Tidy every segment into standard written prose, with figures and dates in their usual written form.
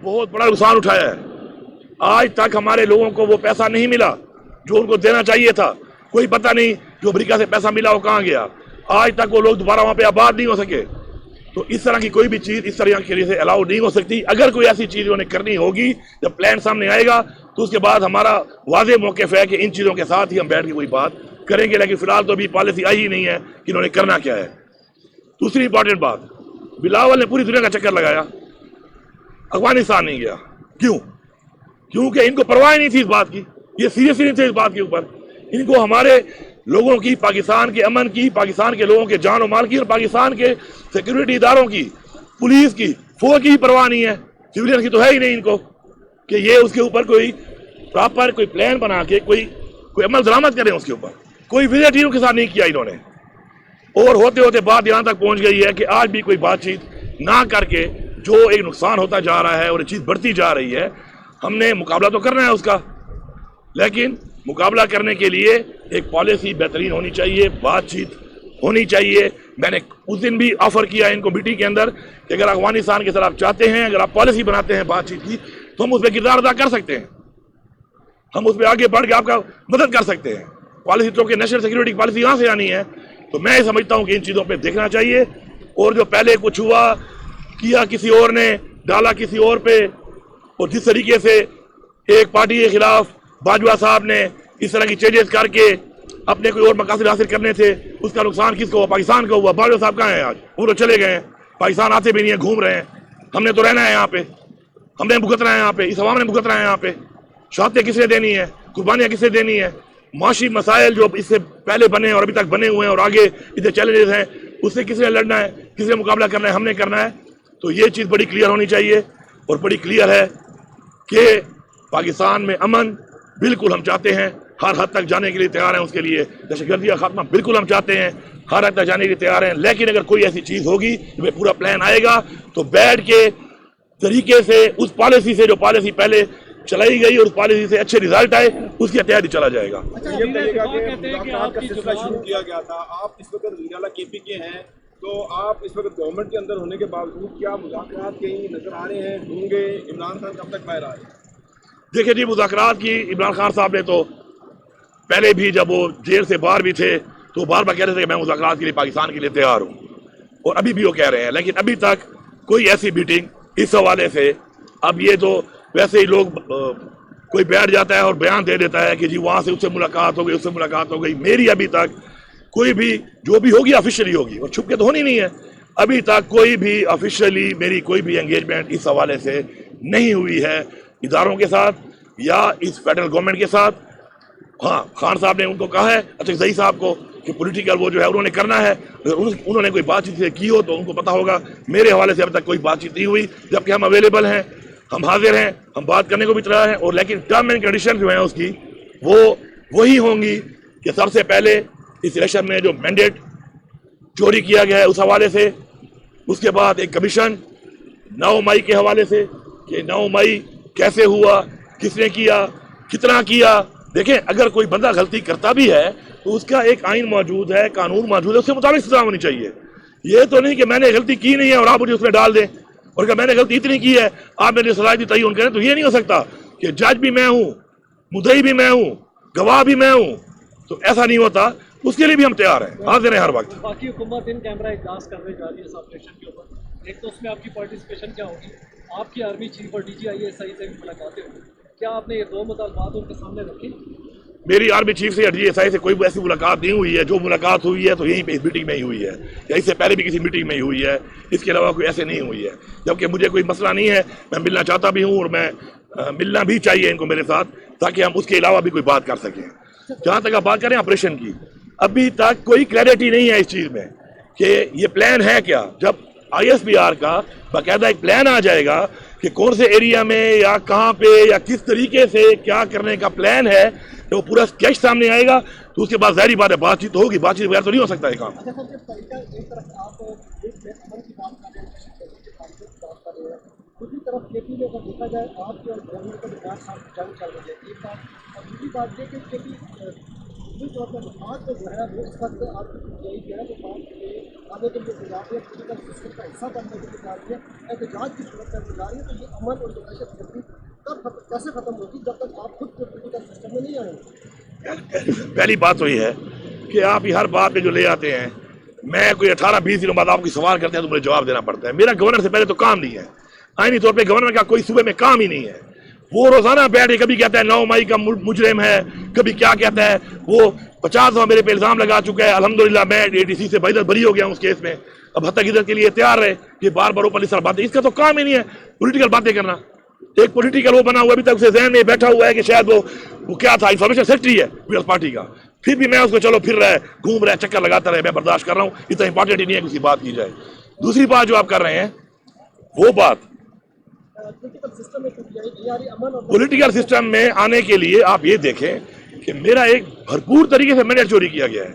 بہت بڑا نقصان اٹھایا ہے. آج تک ہمارے لوگوں کو وہ پیسہ نہیں ملا جو ان کو دینا چاہیے تھا. کوئی پتہ نہیں جو امریکہ سے پیسہ ملا وہ کہاں گیا. آج تک وہ لوگ دوبارہ وہاں پہ آباد نہیں ہو سکے. تو اس طرح کی کوئی بھی چیز اس طرح کے لیے سے الاؤ نہیں ہو سکتی. اگر کوئی ایسی چیز انہیں کرنی ہوگی, جب پلان سامنے آئے گا تو اس کے بعد ہمارا واضح موقف ہے کہ ان چیزوں کے ساتھ ہی ہم بیٹھ کے کوئی بات کریں گے. لیکن فی الحال تو ابھی پالیسی آئی ہی نہیں ہے کہ انہوں نے کرنا کیا ہے. دوسری امپورٹنٹ بات, بلاول نے پوری دنیا کا چکر لگایا, افغانستان نہیں گیا. کیوں؟ کیونکہ ان کو پرواہ نہیں تھی اس بات کی. یہ سیریس نہیں تھے اس بات کے اوپر. ان کو ہمارے لوگوں کی, پاکستان کے امن کی, پاکستان کے لوگوں کے جان و مال کی, اور پاکستان کے سیکورٹی اداروں کی, پولیس کی, فوج کی پرواہ نہیں ہے. سویلین کی تو ہے ہی نہیں ان کو کہ یہ اس کے اوپر کوئی پراپر کوئی پلان بنا کے کوئی عمل درآمد کریں. اس کے اوپر کوئی وزٹ ہی ان کے ساتھ نہیں کیا انہوں نے. اور ہوتے ہوتے بات یہاں تک پہنچ گئی ہے کہ آج بھی کوئی بات چیت نہ کر کے جو ایک نقصان ہوتا جا رہا ہے اور یہ چیز بڑھتی جا رہی ہے, ہم نے مقابلہ تو کرنا ہے اس کا, لیکن مقابلہ کرنے کے لیے ایک پالیسی بہترین ہونی چاہیے, بات چیت ہونی چاہیے. میں نے اس دن بھی آفر کیا ان کو میٹنگ کے اندر کہ اگر افغانستان کی طرف آپ چاہتے ہیں, اگر آپ پالیسی بناتے ہیں بات چیت کی, تو ہم اس پہ کردار ادا کر سکتے ہیں. ہم اس پہ آگے بڑھ کے آپ کا مدد کر سکتے ہیں. پالیسی تو کہ نیشنل سیکورٹی پالیسی یہاں سے آنی ہے. تو میں سمجھتا ہوں کہ ان چیزوں پہ دیکھنا چاہیے. اور جو پہلے کچھ ہوا کیا کسی اور نے, ڈالا کسی اور پہ, اور جس طریقے سے ایک پارٹی کے خلاف باجوہ صاحب نے اس طرح کی چینجز کر کے اپنے کوئی اور مقاصد حاصل کرنے تھے, اس کا نقصان کس کو ہوا؟ پاکستان کو ہوا. باجوہ صاحب کہاں ہیں آج؟ وہ تو چلے گئے ہیں, پاکستان آتے بھی نہیں ہیں, گھوم رہے ہیں. ہم نے تو رہنا ہے یہاں پہ, ہم نے بھگتنا ہے یہاں پہ, اس عوام نے بھگتنا ہے یہاں پہ. شہادتیں کس نے دینی ہے, قربانیاں کس نے دینی ہے؟ معاشی مسائل جو اس سے پہلے بنے اور ابھی تک بنے ہوئے ہیں اور آگے اتنے چیلنجز ہیں, اس سے کس نے لڑنا ہے, کس نے مقابلہ کرنا ہے؟ ہم نے کرنا ہے. تو یہ چیز بڑی کلیئر ہونی چاہیے. اور بڑی کلیئر ہے کہ پاکستان میں امن بالکل ہم چاہتے ہیں, ہر حد تک جانے کے لیے تیار ہیں. اس کے لیے دہشت گردی کا خاتمہ بالکل ہم چاہتے ہیں, ہر حد تک جانے کے لیے تیار ہیں. لیکن اگر کوئی ایسی چیز ہوگی جس میں پورا پلان آئے گا تو بیٹھ کے طریقے سے اس پالیسی سے, جو پالیسی پہلے چلائی گئی اور اس پالیسی سے اچھے ریزلٹ آئے, اس کے تحت ہی چلا جائے گا. یہ کہے گا کہ مذاکرات کا سلسلہ شروع کیا گیا تھا. آپ اس وقت وزیر اعلیٰ کے پی کے ہیں, تو آپ اس وقت گورنمنٹ کے اندر ہونے کے باوجود کیا مذاکرات کہیں نظر آ رہے ہیں ڈھونگے؟ عمران خان کب تک باہر آ رہے ہیں؟ دیکھیں جی, مذاکرات کی عمران خان صاحب نے تو پہلے بھی جب وہ جیل سے باہر بھی تھے تو بار بار کہہ رہے تھے کہ میں مذاکرات کے لیے پاکستان کے لیے تیار ہوں, اور ابھی بھی وہ کہہ رہے ہیں. لیکن ابھی تک کوئی ایسی میٹنگ اس حوالے سے, اب یہ تو ویسے ہی لوگ کوئی بیٹھ جاتا ہے اور بیان دے دیتا ہے کہ جی وہاں سے اس سے ملاقات ہو گئی, اس سے ملاقات ہو گئی. میری ابھی تک کوئی بھی جو بھی ہوگی آفیشیلی ہوگی, اور چھپ کے تو ہونی نہیں ہے. ابھی تک کوئی بھی آفیشیلی میری کوئی بھی انگیجمنٹ اس حوالے سے نہیں ہوئی ہے اداروں کے ساتھ یا اس فیڈرل گورنمنٹ کے ساتھ. ہاں, خان صاحب نے ان کو کہا ہے, اچھا زئی صاحب کو, کہ پولیٹیکل وہ جو ہے انہوں نے کرنا ہے. انہوں نے کوئی بات چیت کی ہو تو ان کو پتا ہوگا. میرے حوالے سے اب تک کوئی بات چیت نہیں ہوئی, جبکہ ہم اویلیبل ہیں, ہم حاضر ہیں, ہم بات کرنے کو بھی تیار ہیں. اور لیکن ٹرم اینڈ کنڈیشن جو ہیں اس کی وہ وہی ہوں گی کہ سب سے پہلے اس الیکشن میں جو مینڈیٹ چوری کیا گیا ہے اس حوالے سے, اس کے بعد ایک کمیشن 9 مئی کے حوالے سے کہ 9 مئی کیسے ہوا, کس نے کیا, کتنا کیا. دیکھیں, اگر کوئی بندہ غلطی کرتا بھی ہے تو اس کا ایک آئین موجود ہے, قانون موجود ہے, اس کے مطابق سزا ہونی چاہیے. یہ تو نہیں کہ میں نے غلطی کی نہیں ہے اور آپ مجھے اس میں ڈال دیں, اور کہ میں نے غلطی اتنی کی ہے آپ میری سزا دی تعین کریں. تو یہ نہیں ہو سکتا کہ جج بھی میں ہوں, مدعی بھی میں ہوں, گواہ بھی میں ہوں. تو ایسا نہیں ہوتا. اس کے لیے بھی ہم تیار ہیں, حاضر ہیں ہر وقت. باقی حکومت ان کیمرہ اجلاس کرنے جا رہی ہے اس آپریشن کے اوپر. ایک تو اس میں آپ کی پارٹیسپیشن کیا ہوگی, آپ کی آرمی چیف اور D G I S I سے ملاقاتیں ہوگی, کیا آپ نے یہ 2 مطالبات ان کے سامنے رکھے؟ میری آرمی چیف سے ڈی ایس آئی سے کوئی ایسی ملاقات نہیں ہوئی ہے. جو ملاقات ہوئی ہے تو یہیں پہ اس میٹنگ میں ہی ہوئی ہے, یا اس سے پہلے بھی کسی میٹنگ میں ہی ہوئی ہے. اس کے علاوہ کوئی ایسے نہیں ہوئی ہے. جبکہ مجھے کوئی مسئلہ نہیں ہے, میں ملنا چاہتا بھی ہوں اور میں ملنا بھی چاہیے ان کو میرے ساتھ, تاکہ ہم اس کے علاوہ بھی کوئی بات کر سکیں. جہاں تک آپ بات کریں آپریشن کی, ابھی تک کوئی کلیئرٹی نہیں ہے اس چیز میں کہ یہ پلان ہے کیا. جب آئی ایس پی آر کا باقاعدہ ایک پلان آ جائے گا کہ کون سے ایریا میں یا کہاں پہ یا کس طریقے سے کیا کرنے کا پلان ہے, تو وہ پورا اسکیچ سامنے آئے گا, تو اس کے بعد ظاہری بات ہے بات چیت ہوگی. بات چیت بغیر تو نہیں ہو سکتا ہے کام. دوسری طرف کے پی میں اگر دیکھا جائے آپ کے اور گورنمنٹ کا جنگ چل رہی ہے ایک بات, اور دوسری بات یہ کہ دوسری طور پر آج جو ہے وہ اس وقت آپ کی یہی کیا ہے کہ بات کے آگے کے لیے گزار ہے پولیٹیکل سسٹم کا حصہ بننے کے لیے جا رہی ہے احتجاج کی صورت میں گزار ہے. تو یہ امن اور دہشت گردی کب کیسے ختم ہوگی جب تک آپ خود پولیٹیکل سسٹم میں نہیں آئیں گے؟ پہلی بات تو یہ ہے کہ آپ یہ ہر بات پہ جو لے آتے ہیں، میں کوئی 18-20 دنوں بعد آپ کو سوال کرتے ہیں تو مجھے جواب دینا پڑتا ہے. میرا گورنر سے پہلے تو کام نہیں ہے، آئینی طور پہ گورنر کا کوئی صوبے میں کام ہی نہیں ہے. وہ روزانہ بیٹھے کبھی کہتا ہے 9 مئی کا مجرم ہے، کبھی کیا کہتا ہے. وہ 50 دفعہ میرے پہ الزام لگا چکا ہے. الحمدللہ میں ADC سے بری ہو گیا ہوں اس کیس میں. اب حد تک ادھر کے لیے تیار ہے کہ بار بار اوپر اس طرح باتیں، اس کا تو کام ہی نہیں ہے پولیٹیکل باتیں کرنا. ایک پولیٹیکل وہ بنا ہوا ابھی تک اسے ذہن میں بیٹھا ہوا ہے کہ شاید وہ کیا تھا، انفارمیشن سیکرٹری ہے پیپلز پارٹی کا. پھر بھی میں اس کو چلو پھر رہا ہے، گھوم رہا ہے، چکر لگاتا رہے، میں برداشت کر رہا ہوں. اتنا امپورٹنٹ ہی نہیں ہے کہ اس کی بات کی جائے. دوسری بات جو آپ کر رہے ہیں وہ بات پولیٹیکل سسٹم میں آنے کے لیے آپ یہ دیکھیں کہ میرا ایک بھرپور طریقے سے مینڈیٹ چوری کیا گیا ہے.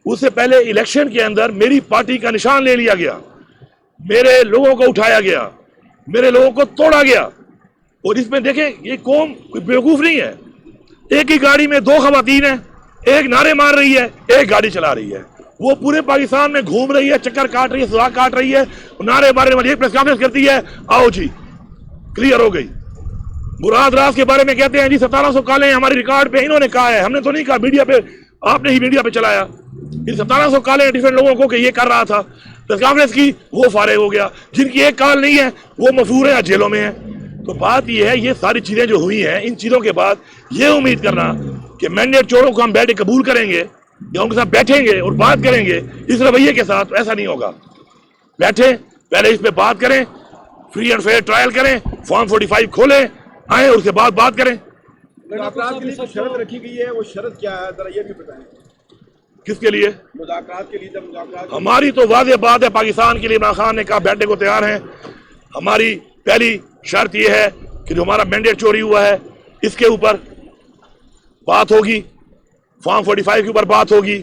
اس سے پہلے الیکشن کے اندر میری پارٹی کا نشان لے لیا گیا، میرے لوگوں کو اٹھایا گیا، میرے لوگوں کو توڑا گیا. اور اس میں دیکھیں یہ قوم کوئی بیوقوف نہیں ہے. ایک ہی گاڑی میں 2 خواتین ہیں، ایک نعرے مار رہی ہے، ایک گاڑی چلا رہی ہے. وہ پورے پاکستان میں گھوم رہی ہے، چکر کاٹ رہی ہے، سزا کاٹ رہی ہے، نعرے مارنے والی ایک پریس کانفرنس کرتی ہے، آؤ جی کلیئر ہو گئی. مراد راز کے بارے میں کہتے ہیں جی 1700 کالے ہیں ہماری ریکارڈ پہ، انہوں نے کہا ہے، ہم نے تو نہیں کہا، میڈیا پہ آپ نے ہی میڈیا پہ چلایا. یہ 1700 کالے ہیں ڈیفرنٹ لوگوں کو کہ یہ کر رہا تھا. پریس کانفرنس کی، وہ فارغ ہو گیا. جن کی ایک کال نہیں ہے وہ مفرور ہیں یا جیلوں میں ہیں. تو بات یہ ہے، یہ ساری چیزیں جو ہوئی ہیں، ان چیزوں کے بعد یہ امید کرنا کہ مینڈیٹ چوروں کو ہم بیٹھے قبول کریں گے یا ان کے ساتھ بیٹھیں گے اور بات کریں گے اس رویے کے ساتھ، ایسا نہیں ہوگا. بیٹھیں، پہلے اس پہ بات کریں، فری اینڈ فیئر ٹرائل کریں، فارم 45 کھولیں، آئیں، اس کے بعد بات کریں. مذاکرات کے لیے جو شرط رکھی گئی ہے وہ شرط کیا ہے، ذرا یہ بھی بتائیں. کس کے لیے؟ مذاکرات کے لیے. جب مذاکرات ہماری تو واضح بات ہے، پاکستان کے لیے عمران خان نے کہا بیٹھنے کو تیار ہیں. ہماری پہلی شرط یہ ہے کہ جو ہمارا مینڈیٹ چوری ہوا ہے اس کے اوپر بات ہوگی، فارم 45 کے اوپر بات ہوگی.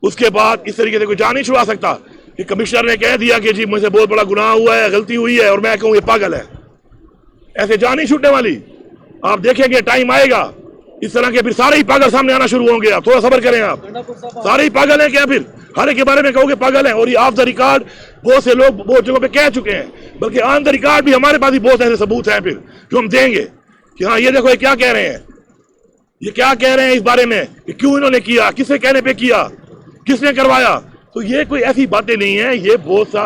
اس کے بعد اس طریقے سے کوئی جان نہیں چھڑا سکتا کہ کمشنر نے کہہ دیا کہ جی مجھ سے بہت بڑا گناہ ہوا ہے، غلطی ہوئی ہے، اور میں کہوں یہ پاگل ہے. ایسے جان نہیں چھوٹنے والی. آپ دیکھیں گے ٹائم آئے گا اس طرح کے پھر سارے ہی پاگل سامنے آنا شروع ہوں گے. آپ تھوڑا صبر کریں، آپ سارے ہی پاگل ہیں کیا؟ پھر ہر ایک کے بارے میں کہو گے پاگل ہیں. اور یہ آف دا ریکارڈ بہت سے لوگ بہت جگہوں پہ کہہ چکے ہیں، بلکہ آن دا ریکارڈ بھی ہمارے پاس ہی بہت ایسے ثبوت ہیں پھر جو ہم دیں گے کہ ہاں یہ دیکھو یہ کیا کہہ رہے ہیں، یہ کیا کہہ رہے ہیں اس بارے میں کہ کیوں انہوں نے کیا، کس نے کہنے پہ کیا، کس نے کروایا. تو یہ کوئی ایسی باتیں نہیں ہیں، یہ بہت سا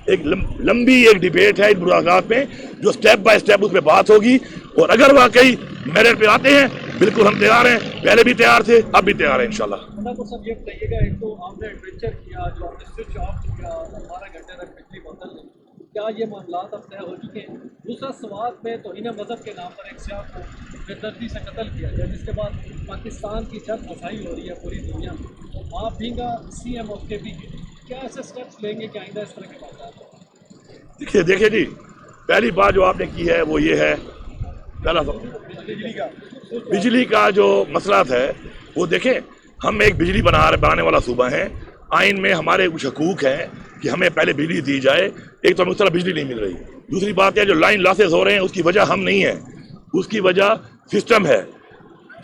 ایک لمبی ایک ڈیبیٹ ہے ان مذاکرات میں جو سٹیپ بائی سٹیپ اس پہ بات ہوگی. اور اگر واقعی میرٹ پہ آتے ہیں بالکل ہم تیار ہیں، پہلے بھی تیار تھے، اب بھی تیار ہیں انشاءاللہ. صاحب یہ بتائیے گا، ایک تو آپ نے ایڈونچر کیا جو آپ نے سوئچ آف کیا 12 گھنٹے تک بجلی بدل لی، کیا یہ معاملات اب طے ہو چکے ہیں؟ دوسرا سوات میں توہین مذہب کے نام پر ایک سیاح کو بے دردی سے قتل کیا گیا، جس کے بعد پاکستان کی چھت بسائی ہو رہی ہے پوری دنیا میں. آپ بھی کا CM آف KP کیا ایسے اسٹیپس لیں گے کہ آئندہ اس طرح کے واقعات؟ دیکھیے جی، پہلی بات جو آپ نے کی ہے وہ یہ ہے، پہلا بجلی کا جو مسئلہ ہے وہ دیکھیں، ہم ایک بجلی بنانے والا صوبہ ہیں. آئین میں ہمارے کچھ حقوق ہیں کہ ہمیں پہلے بجلی دی جائے. ایک تو ہمیں اس طرح بجلی نہیں مل رہی. دوسری بات ہے جو لائن لاسز ہو رہے ہیں اس کی وجہ ہم نہیں ہیں، اس کی وجہ سسٹم ہے.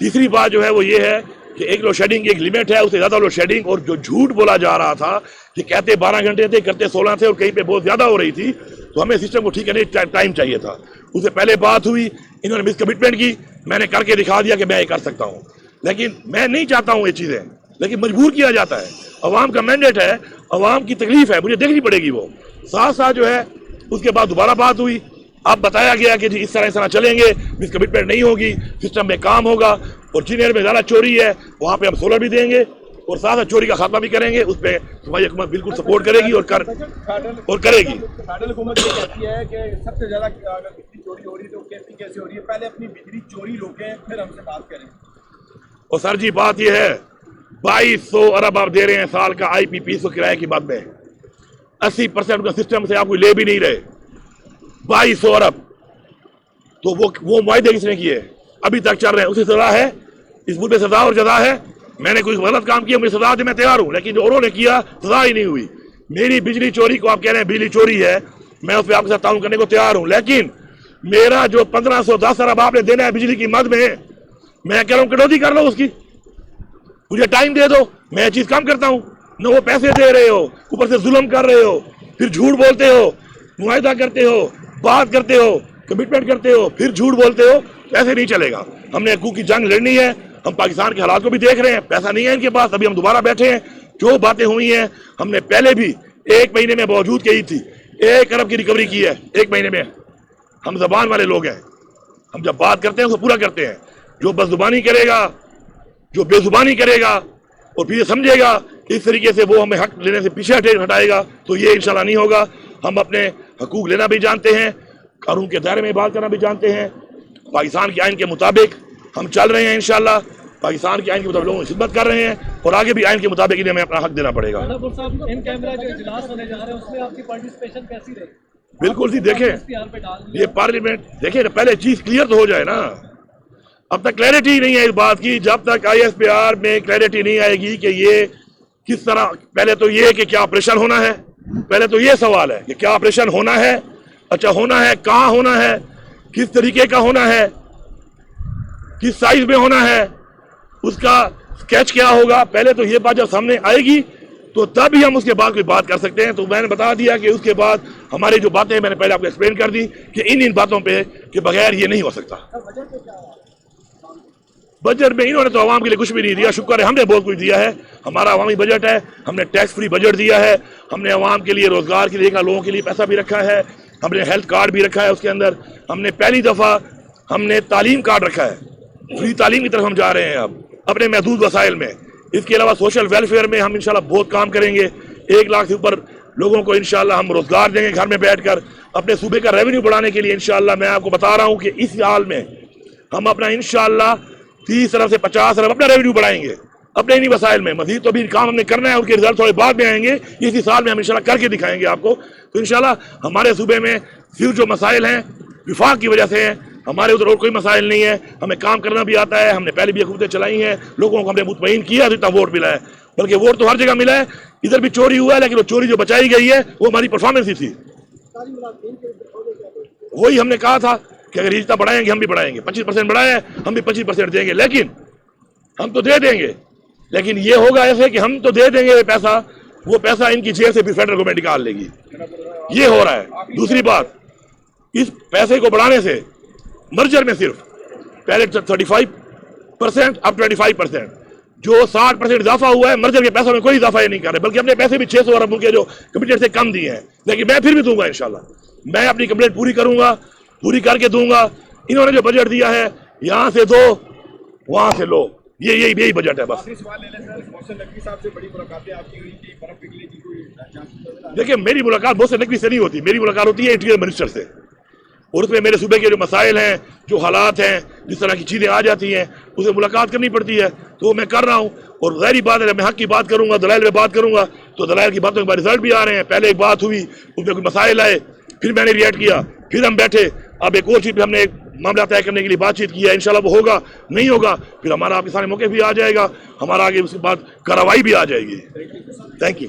تیسری بات جو ہے وہ یہ ہے کہ ایک لوڈ شیڈنگ کی ایک لیمٹ ہے، اس سے زیادہ لوڈ شیڈنگ، اور جو جھوٹ بولا جا رہا تھا کہ کہتے 12 گھنٹے تھے، کرتے 16 تھے، اور کہیں پہ بہت زیادہ ہو رہی تھی. تو ہمیں سسٹم کو ٹھیک کرنے ٹائم چاہیے تھا. اس سے پہلے بات ہوئی، انہوں نے مس کمٹمنٹ کی، میں نے کر کے دکھا دیا کہ میں یہ کر سکتا ہوں. لیکن میں نہیں چاہتا ہوں یہ چیزیں، لیکن مجبور کیا جاتا ہے. عوام کا مینڈیٹ ہے، عوام کی تکلیف ہے، مجھے دیکھنی پڑے گی. وہ ساتھ ساتھ جو ہے اس کے بعد دوبارہ بات ہوئی، اب بتایا گیا کہ جی اس طرح چلیں گے، مس کمٹمنٹ نہیں ہوگی، سسٹم میں کام ہوگا، اور جن ایئر میں زیادہ چوری ہے وہاں پہ ہم سولر بھی دیں گے، اور ساتھ ساتھ چوری کا خاتمہ بھی کریں گے. اس پہ صوبائی حکومت بالکل سپورٹ کرے گی اور کرے گی. فیڈرل حکومت یہ کہتی ہے کہ سب سے زیادہ اگر بجلی چوری ہو رہی ہے تو KP کیسے ہو رہی ہے، پہلے اپنی بجلی چوری روکیں پھر ہم سے بات کریں. اور سر جی بات یہ ہے 2200 ارب آپ دے رہے ہیں سال کا IPP کو کرائے کی بات میں، 80% کا سسٹم سے آپ کو لے بھی نہیں رہے. 2200 ارب تو وہ معاہدے کس نے کیے ابھی تک چل رہے ہیں. اسی سزا ہے اس ملک میں، سزا اور جزا ہے. میں نے کوئی غلط کام کیا، مجھے سزا دے میں تیار ہوں، لیکن جو انہوں نے کیا سزا ہی نہیں ہوئی. میری بجلی چوری کو آپ کہہ رہے ہیں بجلی چوری ہے، میں اس پہ آپ کے ساتھ تعاون کرنے کو تیار ہوں. لیکن میرا جو 1510 ارب آپ نے دینا ہے بجلی کی مد میں کہہ رہا ہوں کٹوتی کر لو اس کی. مجھے ٹائم دے دو, میں یہ چیز کام کرتا ہوں. نہ وہ پیسے دے رہے ہو, اوپر سے ظلم کر رہے ہو, پھر جھوٹ بولتے ہو, معاہدہ کرتے ہو, بات کرتے ہو, کمٹمنٹ کرتے ہو, پھر جھوٹ بولتے ہو. ایسے نہیں چلے گا. ہم نے حقوق کی جنگ لڑنی ہے. ہم پاکستان کے حالات کو بھی دیکھ رہے ہیں, پیسہ نہیں ہے ان کے پاس. ابھی ہم دوبارہ بیٹھے ہیں. جو باتیں ہوئی ہیں ہم نے پہلے بھی 1 مہینے میں باوجود کی تھی. 1 ارب کی ریکوری کی ہے 1 مہینے میں. ہم زبان والے لوگ ہیں, ہم جب بات کرتے ہیں تو پورا کرتے ہیں. جو بد زبانی کرے گا, جو بے زبانی کرے گا اور پھر یہ سمجھے گا کہ اس طریقے سے وہ ہمیں حق لینے سے پیچھے ہٹائے گا, تو یہ انشاءاللہ نہیں ہوگا. ہم اپنے حقوق لینا بھی جانتے ہیں, قانون کے دائرے میں بات کرنا بھی جانتے ہیں. پاکستان کے آئین کے مطابق ہم چل رہے ہیں انشاءاللہ. پاکستان کے آئین کے مطابق لوگوں کی خدمت کر رہے ہیں, اور آگے بھی آئین کے مطابق انہیں ہمیں اپنا حق دینا پڑے گا. ناپور صاحب, ان کیمرہ جو اجلاس ہونے جا رہے ہیں اس میں آپ کی پارٹیسپیشن کیسی رہے؟ بالکل جی, دیکھیں یہ پارلیمنٹ, دیکھیں پہلے چیز کلیئر تو ہو جائے نا. اب تک کلیئرٹی نہیں ہے اس بات کی. جب تک ISPR میں کلیئرٹی نہیں آئے گی کہ یہ کس طرح, پہلے تو یہ کہ کیا آپریشن ہونا ہے, پہلے تو یہ سوال ہے کہ کیا آپریشن ہونا ہے. اچھا ہونا ہے, کہاں ہونا ہے, کس طریقے کا ہونا ہے, کس سائز میں ہونا ہے, اس کا سکیچ کیا ہوگا. پہلے تو یہ بات جب سامنے آئے گی تو تب ہی ہم اس کے بعد کوئی بات کر سکتے ہیں. تو میں نے بتا دیا کہ اس کے بعد ہماری جو باتیں میں نے پہلے آپ کو ایکسپلین کر دی کہ ان باتوں پہ کہ بغیر یہ نہیں ہو سکتا. بجٹ میں انہوں نے تو عوام کے لیے کچھ بھی نہیں دیا. شکر ہے ہم نے بہت کچھ دیا ہے. ہمارا عوامی بجٹ ہے, ہم نے ٹیکس فری بجٹ دیا ہے. ہم نے عوام کے لیے روزگار کے لیے لوگوں کے لیے پیسہ بھی رکھا ہے. ہم نے ہیلتھ کارڈ بھی رکھا ہے. اس کے اندر ہم نے پہلی دفعہ ہم نے تعلیم کارڈ رکھا ہے. فری تعلیم کی طرف ہم جا رہے ہیں اب اپنے محدود وسائل میں. اس کے علاوہ سوشل ویلفیئر میں ہم انشاءاللہ بہت کام کریں گے. 1 لاکھ سے اوپر لوگوں کو انشاءاللہ ہم روزگار دیں گے گھر میں بیٹھ کر. اپنے صوبے کا ریونیو بڑھانے کے لیے انشاءاللہ میں آپ کو بتا رہا ہوں کہ اس سال میں ہم اپنا انشاءاللہ 30 ارب سے 50 ارب اپنا ریونیو بڑھائیں گے اپنے انہی وسائل میں. مزید تو بھی کام ہم نے کرنا ہے, ان کے رزلٹ تھوڑے بعد میں آئیں گے. اسی سال میں ہم انشاءاللہ کر کے دکھائیں گے آپ کو. تو انشاءاللہ ہمارے صوبے میں صرف جو مسائل ہیں وفاق کی وجہ سے ہیں, ہمارے ادھر اور کوئی مسائل نہیں ہے. ہمیں کام کرنا بھی آتا ہے. ہم نے پہلے بھی حکومتیں چلائی ہیں, لوگوں کو ہم نے مطمئن کیا, اتنا ووٹ ملا ہے. بلکہ ووٹ تو ہر جگہ ملا ہے. ادھر بھی چوری ہوا ہے, لیکن وہ چوری جو بچائی گئی ہے وہ ہماری پرفارمنس ہی تھی. وہی ہم نے کہا تھا کہ اگر رشتہ بڑھائیں گے ہم بھی بڑھائیں گے. 25% بڑھایا ہے, ہم بھی 25% دیں گے. لیکن ہم تو دے دیں گے, لیکن یہ ہوگا ایسے کہ ہم تو دے دیں گے پیسہ, وہ پیسہ ان کی جیب سے پھر فیڈرل گورنمنٹ نکال لے گی. یہ ہو رہا ہے. دوسری بات, اس پیسے کو بڑھانے سے مرجر میں صرف پہلے 35% اب 25%, جو 60% اضافہ ہوا ہے مرجر کے پیسوں میں کوئی اضافہ یہ نہیں کر رہے, بلکہ اپنے پیسے بھی 600 ارب کے جو کمیٹڈ سے کم دیے ہیں. لیکن میں پھر بھی دوں گا انشاءاللہ. میں اپنی کمپلینٹ پوری کروں گا, پوری کر کے دوں گا. انہوں نے جو بجٹ دیا ہے یہاں سے دو وہاں سے لو, یہی بجٹ ہے بس. سوال لے لیں سر, محسن نقوی صاحب سے بڑی ملاقاتیں آپ کی ہوئی کہ برف پگھلنے کی کوئی چانس؟ دیکھیں میری ملاقات محسن نقوی سے نہیں ہوتی, میری ملاقات ہوتی ہے انٹیریئر منسٹر سے, اور اس میں میرے صوبے کے جو مسائل ہیں, جو حالات ہیں, جس طرح کی چیزیں آ جاتی ہیں, اسے ملاقات کرنی پڑتی ہے. تو میں کر رہا ہوں, اور ظاہری بات ہے میں حق کی بات کروں گا, دلائل میں بات کروں گا, تو دلائل کی باتوں کے بعد رزلٹ بھی آ رہے ہیں. پہلے ایک بات ہوئی, اس میں کوئی مسائل آئے, پھر میں نے ریئیکٹ کیا, پھر ہم بیٹھے, اب ایک اور چیز پہ ہم نے ایک معاملہ طے کرنے کے لیے بات چیت کی ہے. انشاءاللہ وہ ہوگا, نہیں ہوگا پھر ہمارا آپ کے سامنے موقع بھی آ جائے گا, ہمارا آگے اس کے بعد کارروائی بھی آ جائے گی. Thank you.